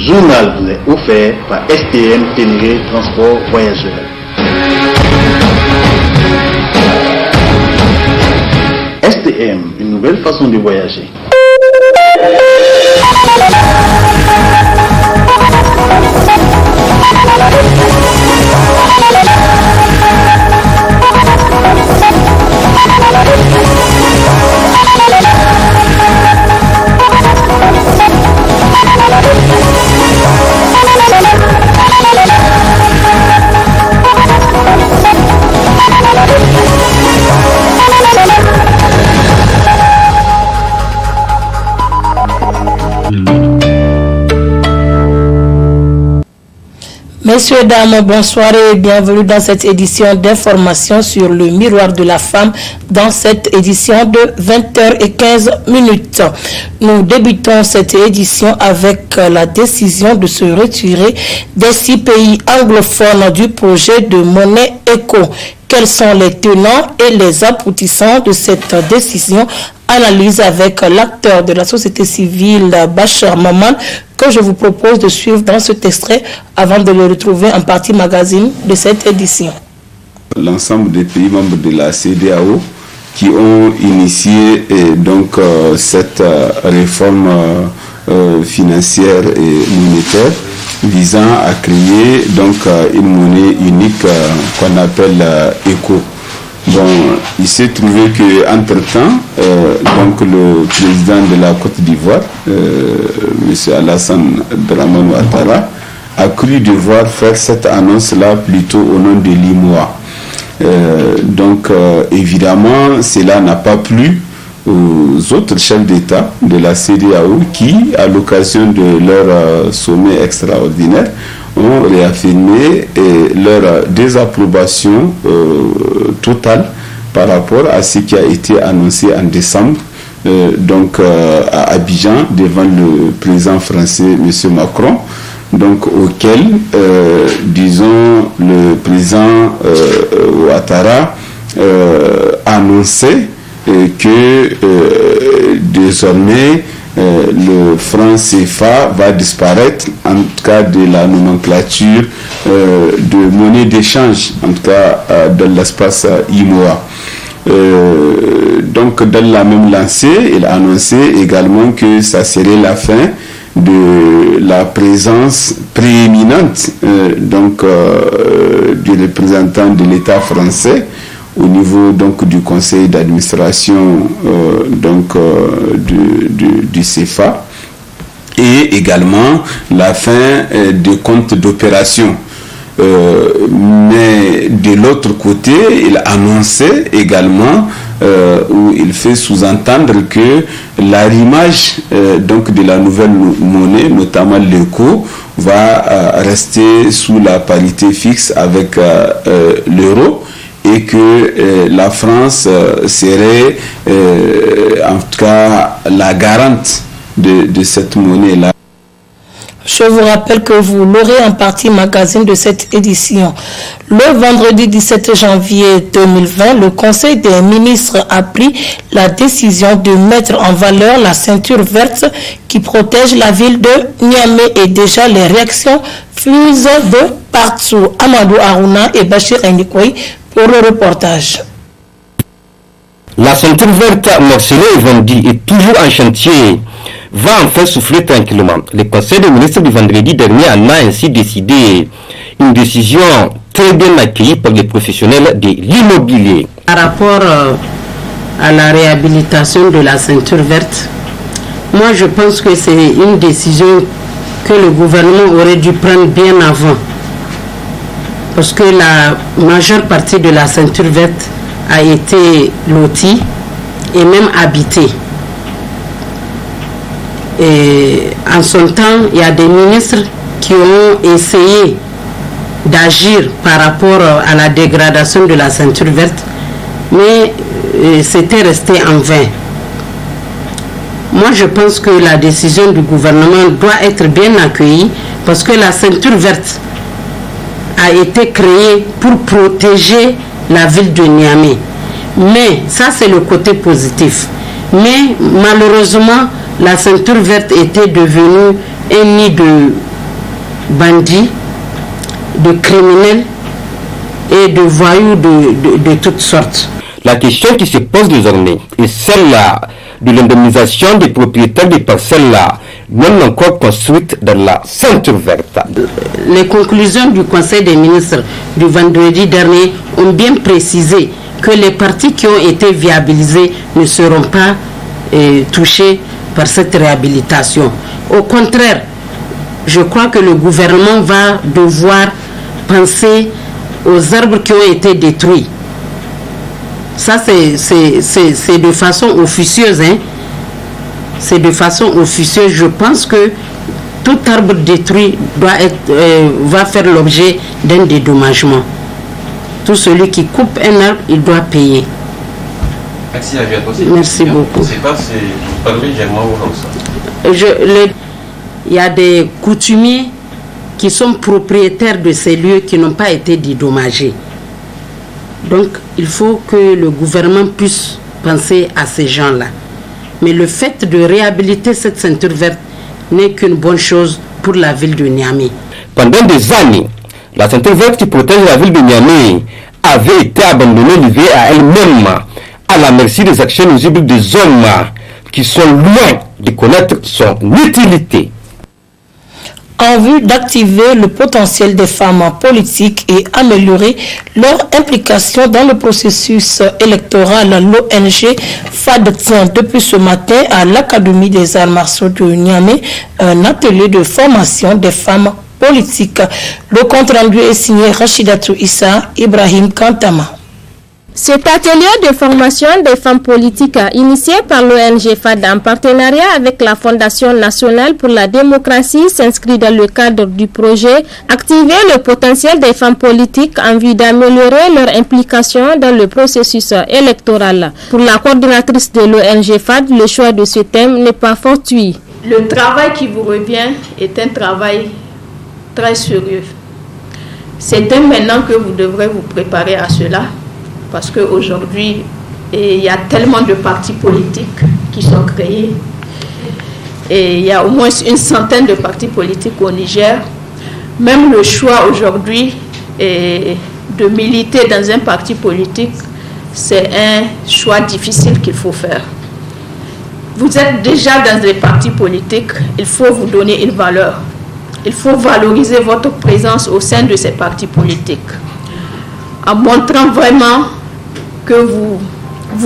journal vous est offert par STM Ténéré Transport Voyageurs. STM, une nouvelle façon de voyager. Messieurs, dames, bonsoir et bienvenue dans cette édition d'information sur le miroir de la femme, dans cette édition de 20h15. Nous débutons cette édition avec la décision de se retirer des 6 pays anglophones du projet de monnaie éco. Quels sont les tenants et les aboutissants de cette décision? Analyse avec l'acteur de la société civile Bachar Maman, que je vous propose de suivre dans cet extrait avant de le retrouver en partie magazine de cette édition. L'ensemble des pays membres de la CEDEAO qui ont initié cette réforme financière et monétaire visant à créer une monnaie unique qu'on appelle ECO. Bon, il s'est trouvé que entre-temps, le président de la Côte d'Ivoire, M. Alassane Dramane Ouattara, a cru devoir faire cette annonce-là plutôt au nom de l'IMOA. Évidemment, cela n'a pas plu aux autres chefs d'État de la CEDEAO qui, à l'occasion de leur sommet extraordinaire, ont réaffirmé leur désapprobation totale par rapport à ce qui a été annoncé en décembre à Abidjan devant le président français M. Macron, auquel le président Ouattara annonçait que désormais le franc CFA va disparaître, en tout cas de la nomenclature de monnaie d'échange, en tout cas dans l'espace IMOA. Dans la même lancée, il a annoncé également que ça serait la fin de la présence prééminente du représentant de l'État français au niveau du conseil d'administration du CFA, et également la fin des comptes d'opération. Mais de l'autre côté, il annonçait également où il fait sous-entendre que l'arrimage de la nouvelle monnaie, notamment l'ECO, va rester sous la parité fixe avec l'euro, et que la France serait en tout cas la garante de cette monnaie-là. Je vous rappelle que vous l'aurez en partie magazine de cette édition. Le vendredi 17 janvier 2020, le Conseil des ministres a pris la décision de mettre en valeur la ceinture verte qui protège la ville de Niamey, et déjà les réactions fusent de partout. Amadou Aruna et Bachir Ndikoui pour le reportage. La ceinture verte morcelée et vendue est toujours en chantier. Va enfin souffler tranquillement. Le Conseil des ministres du vendredi dernier en a ainsi décidé. Une décision très bien accueillie par les professionnels de l'immobilier. Par rapport à la réhabilitation de la ceinture verte, moi je pense que c'est une décision que le gouvernement aurait dû prendre bien avant. Parce que la majeure partie de la ceinture verte a été lotie et même habitée. Et en son temps, il y a des ministres qui ont essayé d'agir par rapport à la dégradation de la ceinture verte, mais c'était resté en vain. Moi, je pense que la décision du gouvernement doit être bien accueillie, parce que la ceinture verte a été créée pour protéger la ville de Niamey. Mais ça, c'est le côté positif. Mais malheureusement, la ceinture verte était devenue un nid bandits, de criminels et de voyous de toutes sortes. La question qui se pose désormais est celle-là de l'indemnisation des propriétaires des parcelles-là, non encore construites dans la ceinture verte. Les conclusions du Conseil des ministres du vendredi dernier ont bien précisé que les parties qui ont été viabilisées ne seront pas touchées par cette réhabilitation. Au contraire, je crois que le gouvernement va devoir penser aux arbres qui ont été détruits. Ça, c'est de façon officieuse. C'est de façon officieuse. Je pense que tout arbre détruit va faire l'objet d'un dédommagement. Tout celui qui coupe un arbre, il doit payer. Merci beaucoup. Je ne sais pas si vous parlez germain ou comme ça. Il y a des coutumiers qui sont propriétaires de ces lieux qui n'ont pas été dédommagés. Donc, il faut que le gouvernement puisse penser à ces gens-là. Mais le fait de réhabiliter cette ceinture verte n'est qu'une bonne chose pour la ville de Niamey. Pendant des années, la ceinture verte qui protège la ville de Niamey avait été abandonnée, livrée à elle-même, à la merci des actions nuisibles des hommes qui sont loin de connaître son utilité. En vue d'activer le potentiel des femmes politiques et améliorer leur implication dans le processus électoral, l'ONG FAD tient depuis ce matin à l'Académie des arts martiaux de Niamey un atelier de formation des femmes politiques. Le compte rendu est signé Rachidatou Issa, Ibrahim Kantama. Cet atelier de formation des femmes politiques initié par l'ONG FAD en partenariat avec la Fondation nationale pour la démocratie s'inscrit dans le cadre du projet Activer le potentiel des femmes politiques en vue d'améliorer leur implication dans le processus électoral. Pour la coordinatrice de l'ONG FAD, le choix de ce thème n'est pas fortuit. Le travail qui vous revient est un travail très sérieux. C'est dès maintenant que vous devrez vous préparer à cela. Parce qu'aujourd'hui, il y a tellement de partis politiques qui sont créés. Et il y a au moins une centaine de partis politiques au Niger. Même le choix aujourd'hui de militer dans un parti politique, c'est un choix difficile qu'il faut faire. Vous êtes déjà dans des partis politiques, il faut vous donner une valeur. Il faut valoriser votre présence au sein de ces partis politiques, en montrant vraiment que vous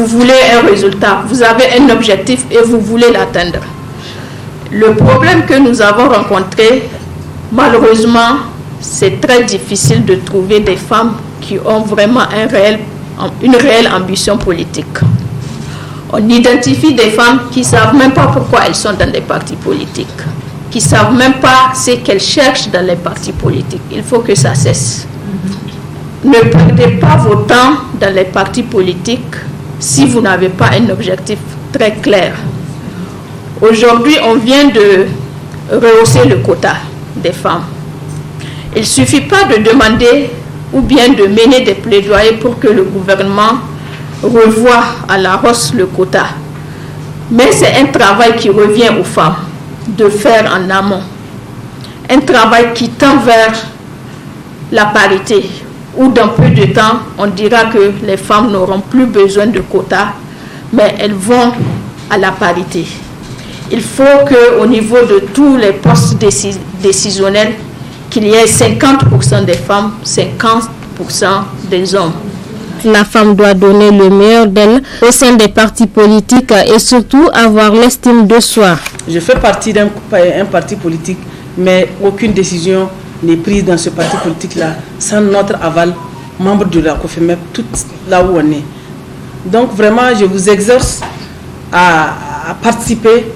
voulez un résultat, vous avez un objectif et vous voulez l'atteindre. Le problème que nous avons rencontré, malheureusement, c'est très difficile de trouver des femmes qui ont vraiment une réelle ambition politique. On identifie des femmes qui ne savent même pas pourquoi elles sont dans les partis politiques, qui ne savent même pas ce qu'elles cherchent dans les partis politiques. Il faut que ça cesse. Ne perdez pas vos temps dans les partis politiques si vous n'avez pas un objectif très clair. Aujourd'hui, on vient de rehausser le quota des femmes. Il ne suffit pas de demander ou bien de mener des plaidoyers pour que le gouvernement revoie à la hausse le quota. Mais c'est un travail qui revient aux femmes de faire en amont. Un travail qui tend vers la parité, où dans peu de temps, on dira que les femmes n'auront plus besoin de quotas, mais elles vont à la parité. Il faut qu'au niveau de tous les postes décisionnels, qu'il y ait 50% des femmes, 50% des hommes. La femme doit donner le meilleur d'elle au sein des partis politiques et surtout avoir l'estime de soi. Je fais partie d'un parti politique, mais aucune décision n'est prise dans ce parti politique-là sans notre aval, membre de la COFEMEP, tout là où on est. Donc vraiment, je vous exerce à participer,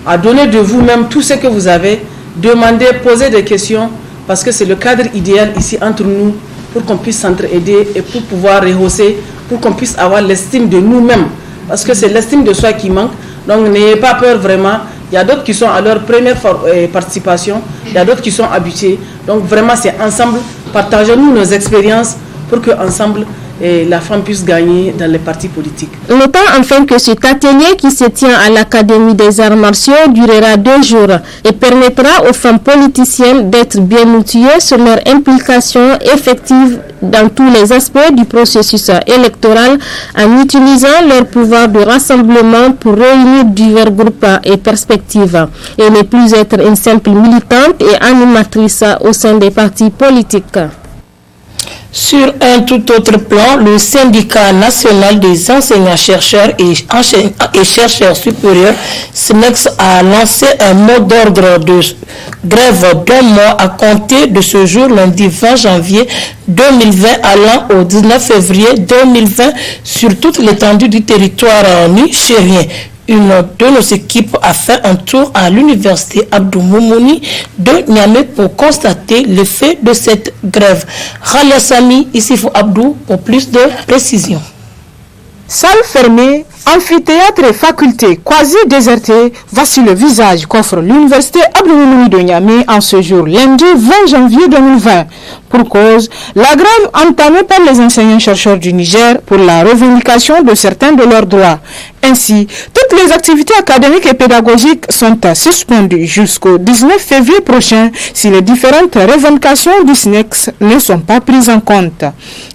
à donner de vous-même tout ce que vous avez, demander, poser des questions, parce que c'est le cadre idéal ici entre nous pour qu'on puisse s'entraider et pour pouvoir rehausser, pour qu'on puisse avoir l'estime de nous-mêmes, parce que c'est l'estime de soi qui manque. Donc n'ayez pas peur vraiment. Il y a d'autres qui sont à leur première participation, il y a d'autres qui sont habitués. Donc vraiment, c'est ensemble, partageons-nous nos expériences pour qu'ensemble, la femme puisse gagner dans les partis politiques. Notons enfin que cet atelier qui se tient à l'Académie des arts martiaux durera 2 jours et permettra aux femmes politiciennes d'être bien outillées sur leur implication effective dans tous les aspects du processus électoral en utilisant leur pouvoir de rassemblement pour réunir divers groupes et perspectives et ne plus être une simple militante et animatrice au sein des partis politiques. Sur un tout autre plan, le syndicat national des enseignants-chercheurs et chercheurs supérieurs, SNEX, a lancé un mot d'ordre de grève d'un mois à compter de ce jour, lundi 20 janvier 2020, allant au 19 février 2020, sur toute l'étendue du territoire nigérien. Une de nos équipes a fait un tour à l'université Abdou Moumouni de Niamey pour constater l'effet de cette grève. Khalia Sami, Issifou Abdou, pour plus de précisions. Salle fermée, amphithéâtre et faculté quasi désertée, voici le visage qu'offre l'université Abdou Moumouni de Niamey en ce jour, lundi 20 janvier 2020. Pour cause, la grève entamée par les enseignants-chercheurs du Niger pour la revendication de certains de leurs droits. Ainsi, toutes les activités académiques et pédagogiques sont suspendues jusqu'au 19 février prochain si les différentes revendications du SNEX ne sont pas prises en compte.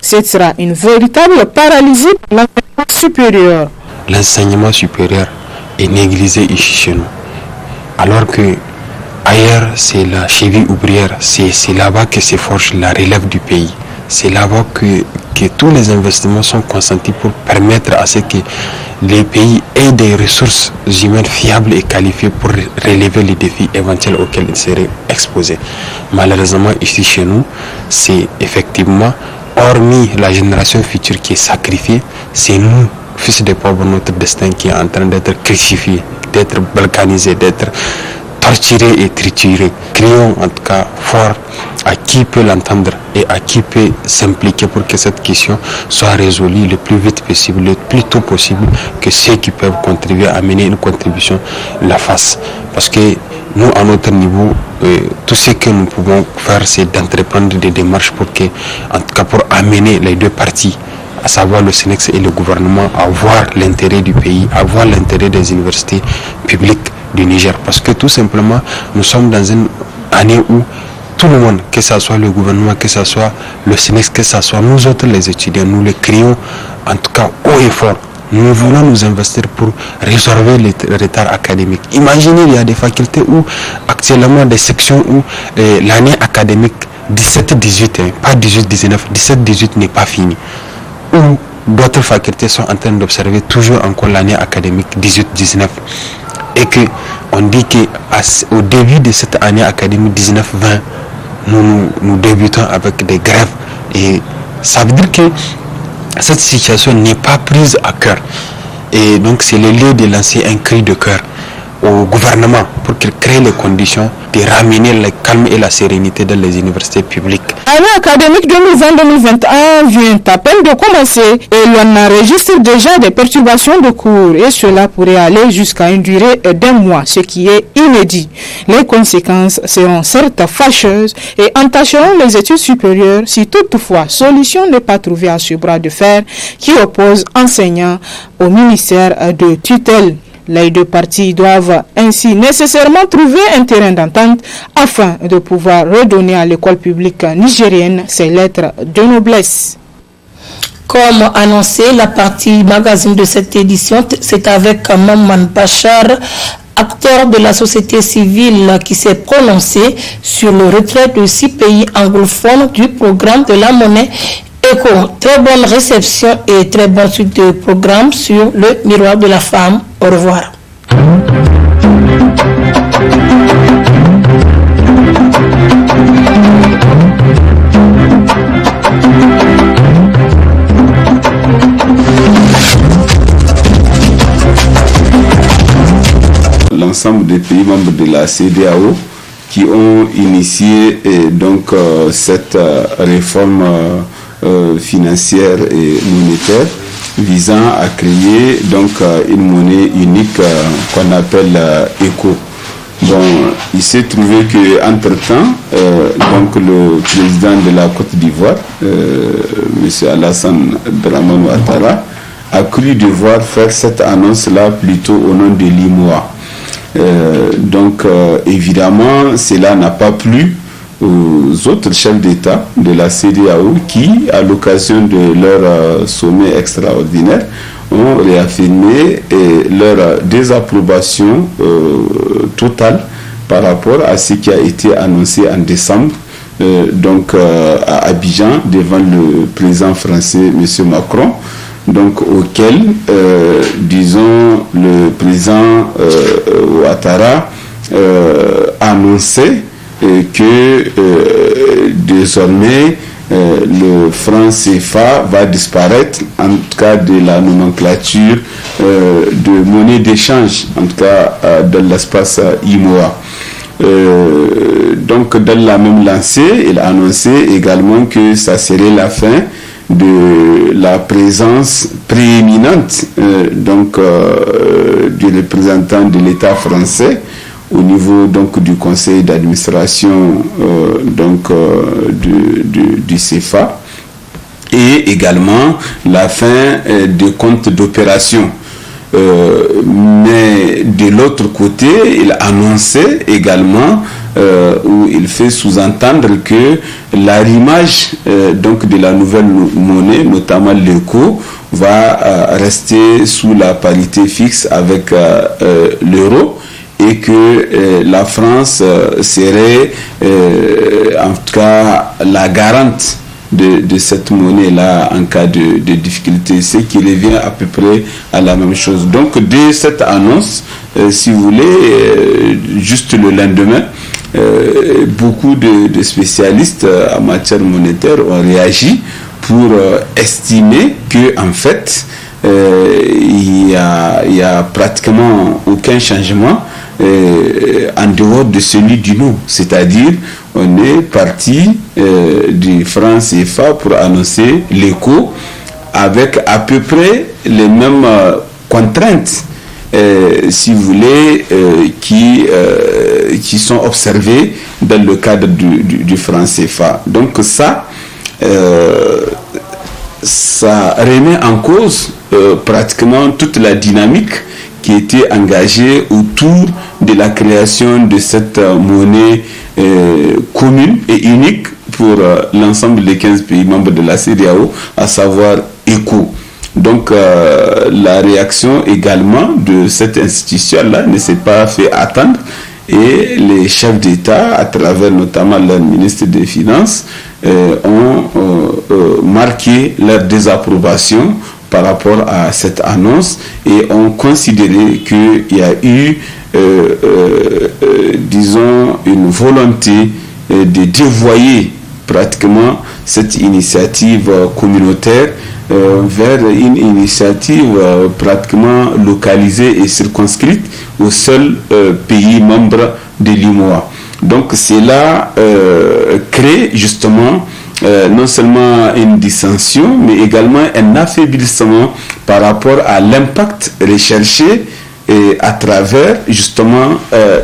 Ce sera une véritable paralysie pour l'enseignement supérieur. L'enseignement supérieur est négligé ici chez nous, alors que ailleurs c'est la cheville ouvrière, c'est là-bas que se forge la relève du pays. C'est là-bas que tous les investissements sont consentis pour permettre à ce que les pays aient des ressources humaines fiables et qualifiées pour relever les défis éventuels auxquels ils seraient exposés. Malheureusement, ici chez nous, c'est effectivement, hormis la génération future qui est sacrifiée, c'est nous, fils des pauvres, notre destin qui est en train d'être crucifié, d'être balkanisé, d'être torturé et trituré. Crions en tout cas fort à qui peut l'entendre et à qui peut s'impliquer pour que cette question soit résolue le plus vite possible, le plus tôt possible, que ceux qui peuvent contribuer à mener une contribution la fassent. Parce que nous, à notre niveau, tout ce que nous pouvons faire, c'est d'entreprendre des démarches pour que, en tout cas pour amener les deux parties, à savoir le SNEX et le gouvernement, à voir l'intérêt du pays, à voir l'intérêt des universités publiques du Niger. Parce que tout simplement, nous sommes dans une année où tout le monde, que ce soit le gouvernement, que ce soit le SNEX, que ce soit nous autres les étudiants, nous le crions en tout cas haut et fort. Nous voulons nous investir pour résorber les retards académiques. Imaginez, il y a des facultés où actuellement des sections où l'année académique 17-18, pas 18-19, 17-18 n'est pas finie. Où d'autres facultés sont en train d'observer toujours encore l'année académique 18-19. Et qu'on dit qu'au début de cette année académique 19-20, nous débutons avec des grèves. Et ça veut dire que cette situation n'est pas prise à cœur. Et donc c'est le lieu de lancer un cri de cœur au gouvernement pour qu'il crée les conditions de ramener le calme et la sérénité dans les universités publiques. L'année académique 2020-2021 vient à peine de commencer et l'on enregistre déjà des perturbations de cours et cela pourrait aller jusqu'à une durée d'1 mois, ce qui est inédit. Les conséquences seront certes fâcheuses et entacheront les études supérieures si toutefois solution n'est pas trouvée à ce bras de fer qui oppose enseignants au ministère de tutelle. Les deux parties doivent ainsi nécessairement trouver un terrain d'entente afin de pouvoir redonner à l'école publique nigérienne ses lettres de noblesse. Comme annoncé, la partie magazine de cette édition, c'est avec Maman Bachar, acteur de la société civile, qui s'est prononcé sur le retrait de 6 pays anglophones du programme de la monnaie ECO. Très bonne réception et très bonne suite de programme sur le miroir de la femme. Au revoir. L'ensemble des pays membres de la CEDEAO qui ont initié cette réforme financière et monétaire visant à créer une monnaie unique qu'on appelle ECO. Bon, il s'est trouvé que entre-temps, donc le président de la Côte d'Ivoire, M. Alassane Dramane Ouattara, a cru devoir faire cette annonce-là plutôt au nom de l'IMOA. Donc, évidemment, cela n'a pas plu aux autres chefs d'État de la CEDEAO qui, à l'occasion de leur sommet extraordinaire, ont réaffirmé leur désapprobation totale par rapport à ce qui a été annoncé en décembre donc à Abidjan devant le président français M. Macron, donc auquel disons le président Ouattara annonçait que désormais le franc CFA va disparaître, en tout cas de la nomenclature de monnaie d'échange, en tout cas dans l'espace IMOA. Donc dans la même lancée, il a annoncé également que ça serait la fin de la présence prééminente du représentant de l'État français au niveau donc du conseil d'administration du CFA, et également la fin des comptes d'opération. Mais de l'autre côté, il annonçait également où il fait sous-entendre que l'arrimage donc de la nouvelle monnaie, notamment l'ECO, va rester sous la parité fixe avec l'euro, et que la France serait en tout cas la garante de cette monnaie-là en cas de difficulté, ce qui revient à peu près à la même chose. Donc dès cette annonce, si vous voulez, juste le lendemain, beaucoup de spécialistes en matière monétaire ont réagi pour estimer que en fait il y a pratiquement aucun changement en dehors de celui du nom, c'est-à-dire on est parti du franc CFA pour annoncer l'ECO avec à peu près les mêmes contraintes si vous voulez qui sont observées dans le cadre du franc CFA. Donc ça remet en cause pratiquement toute la dynamique qui était engagée autour de la création de cette monnaie commune et unique pour l'ensemble des 15 pays membres de la CEDEAO, à savoir ECO. Donc la réaction également de cette institution-là ne s'est pas fait attendre, et les chefs d'État, à travers notamment leur ministre des Finances, ont marqué leur désapprobation par rapport à cette annonce et ont considéré qu'il y a eu disons une volonté de dévoyer pratiquement cette initiative communautaire vers une initiative pratiquement localisée et circonscrite au seul pays membre de l'IMOA. Donc cela crée justement non seulement une dissension, mais également un affaiblissement par rapport à l'impact recherché à travers justement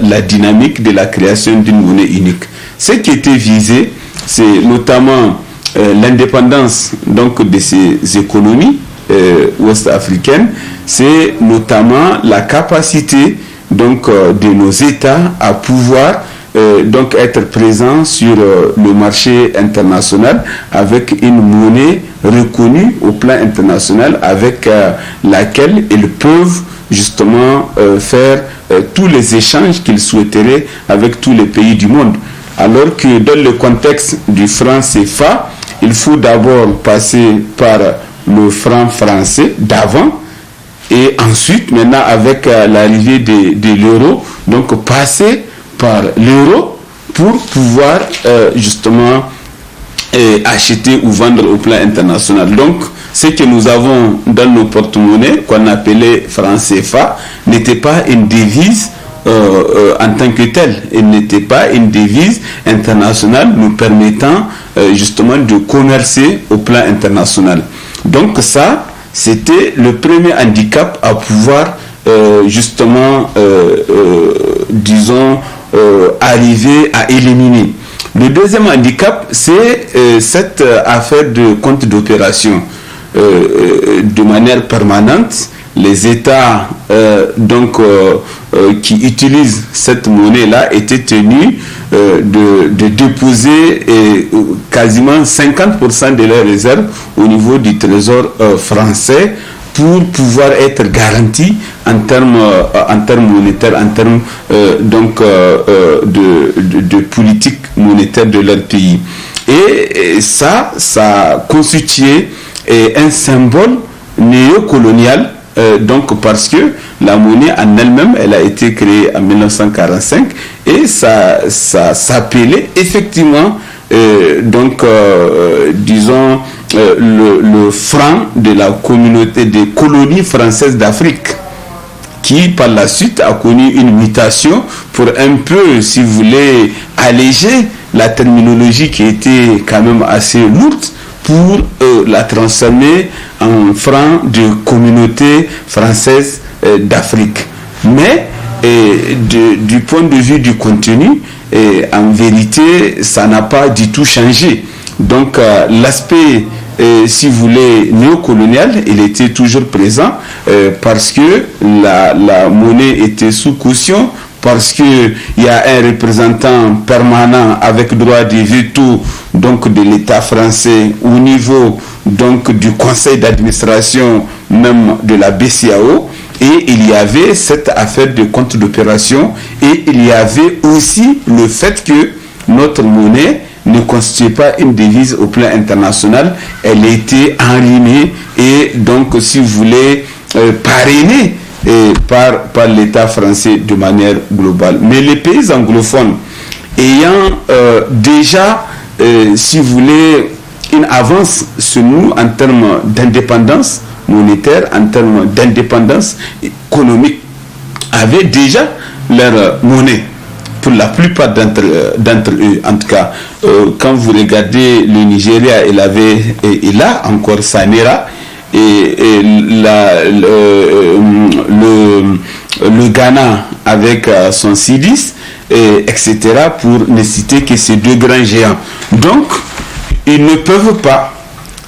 la dynamique de la création d'une monnaie unique. Ce qui était visé, c'est notamment l'indépendance donc de ces économies ouest-africaines, c'est notamment la capacité donc de nos États à pouvoir donc être présents sur le marché international avec une monnaie reconnue au plan international avec laquelle ils peuvent justement faire tous les échanges qu'ils souhaiteraient avec tous les pays du monde. Alors que dans le contexte du franc CFA, il faut d'abord passer par le franc français d'avant, et ensuite maintenant avec l'arrivée de l'euro, donc passer par l'euro pour pouvoir justement acheter ou vendre au plan international. Donc ce que nous avons dans nos porte-monnaies, qu'on appelait franc CFA, n'était pas une devise en tant que telle. Il n'était pas une devise internationale nous permettant justement de commercer au plan international. Donc ça, c'était le premier handicap à pouvoir justement, disons, arriver à éliminer. Le deuxième handicap, c'est cette affaire de compte d'opération. De manière permanente, les États qui utilisent cette monnaie-là étaient tenus de déposer quasiment 50% de leurs réserves au niveau du Trésor français pour pouvoir être garantis en termes monétaires, en termes de politique monétaire de leur pays. Et ça constituait un symbole néocolonial, parce que la monnaie en elle-même, elle a été créée en 1945 et ça s'appelait effectivement disons le franc de la communauté des colonies françaises d'Afrique, qui par la suite a connu une mutation pour un peu, si vous voulez, alléger la terminologie qui était quand même assez lourde, pour la transformer en franc de communauté française d'Afrique. Mais du point de vue du contenu, en vérité, ça n'a pas du tout changé. Donc l'aspect, si vous voulez, néocolonial, il était toujours présent parce que la monnaie était sous caution, parce qu'il y a un représentant permanent avec droit de veto de l'État français au niveau du conseil d'administration même de la BCEAO, et il y avait cette affaire de compte d'opération, et il y avait aussi le fait que notre monnaie ne constituait pas une devise au plan international, elle était enrhumée et si vous voulez, parrainée par l'État français de manière globale. Mais les pays anglophones ayant déjà, si vous voulez, une avance sur nous en termes d'indépendance monétaire, en termes d'indépendance économique, avaient déjà leur monnaie. Pour la plupart d'entre eux, en tout cas, quand vous regardez le Nigeria, il a encore sa naira, et le Ghana avec son cedis, etc., pour ne citer que ces deux grands géants. Donc, ils ne peuvent pas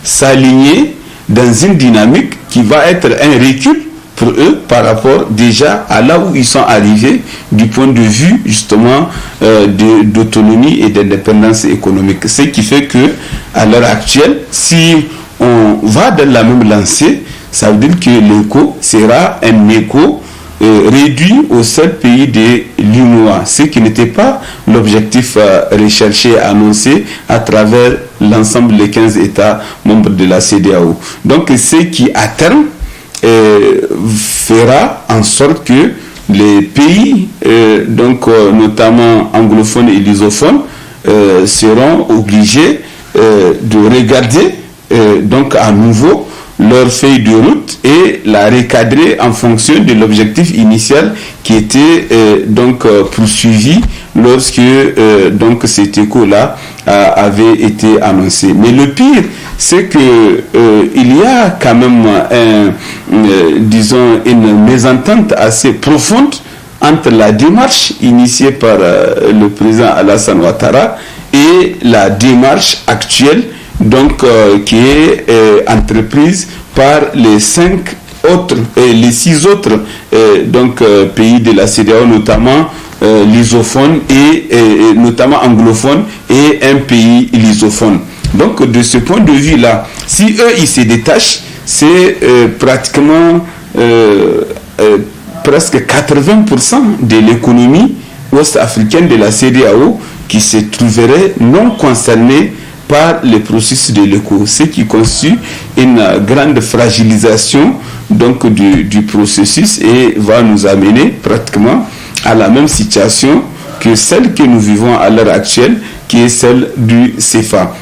s'aligner dans une dynamique qui va être un recul pour eux par rapport déjà à là où ils sont arrivés du point de vue justement d'autonomie et d'indépendance économique. Ce qui fait que à l'heure actuelle, si on va dans la même lancée, ça veut dire que l'écho sera un écho réduit au seul pays de l'UMOA, ce qui n'était pas l'objectif recherché, annoncé à travers l'ensemble des 15 États membres de la CEDEAO. Donc ce qui à terme fera en sorte que les pays, notamment anglophones et lusophones, seront obligés de regarder à nouveau leur feuille de route et la recadrer en fonction de l'objectif initial qui était poursuivi lorsque cet écho-là avait été annoncé. Mais le pire, c'est que il y a quand même une mésentente assez profonde entre la démarche initiée par le président Alassane Ouattara et la démarche actuelle qui est entreprise par les 6 autres pays de la CEDEAO, notamment lusophones et notamment anglophones, et un pays lusophone. Donc de ce point de vue là, si eux ils se détachent, c'est pratiquement presque 80% de l'économie ouest-africaine de la CEDEAO qui se trouverait non concernée par le processus de l'écho, ce qui constitue une grande fragilisation du processus et va nous amener pratiquement à la même situation que celle que nous vivons à l'heure actuelle, qui est celle du CFA.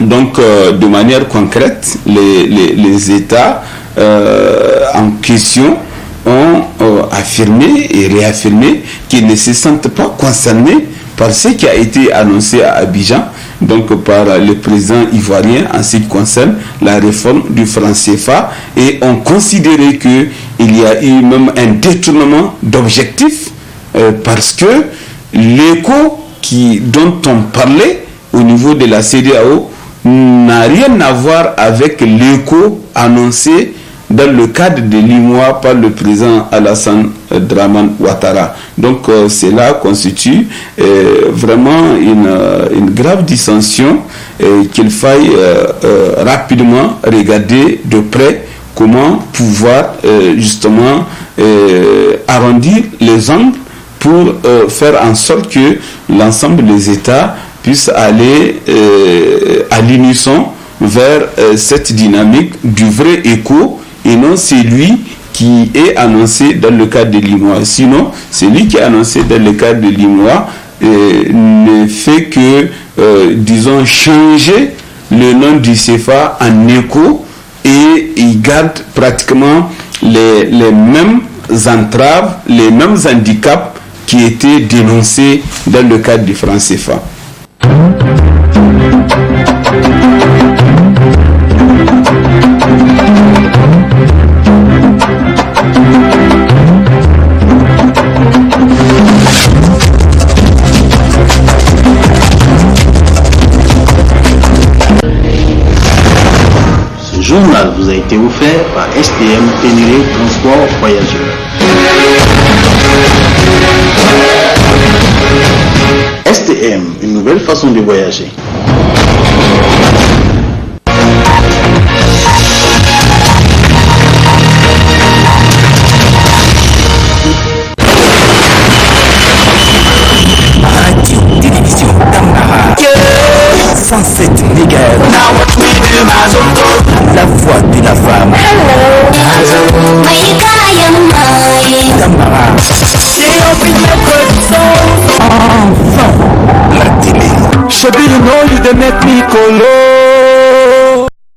Donc de manière concrète, les États en question ont affirmé et réaffirmé qu'ils ne se sentent pas concernés par ce qui a été annoncé à Abidjan, donc par le président ivoirien en ce qui concerne la réforme du franc CFA et ont considéré qu'il y a eu même un détournement d'objectifs parce que l'écho dont on parlait au niveau de la CEDEAO n'a rien à voir avec l'écho annoncé dans le cadre de l'IMOA par le président Alassane Dramane Ouattara. Donc cela constitue vraiment une grave dissension qu'il faille rapidement regarder de près comment pouvoir justement arrondir les angles pour faire en sorte que l'ensemble des États puissent aller à l'unisson vers cette dynamique du vrai écho et non celui qui est annoncé dans le cadre de l'IMOA. Sinon, celui qui est annoncé dans le cadre de l'IMOA ne fait que, disons, changer le nom du CFA en écho et il garde pratiquement les mêmes entraves, les mêmes handicaps qui étaient dénoncés dans le cadre du franc CFA. Ce journal vous a été offert par STM Ténéré Transport Voyageurs. STM, une nouvelle façon de voyager. Radio Télévision Tambara 107 MHz. La voix de la femme. Tambara. Enfin, la télé. Shabby, you know you dey make me colo.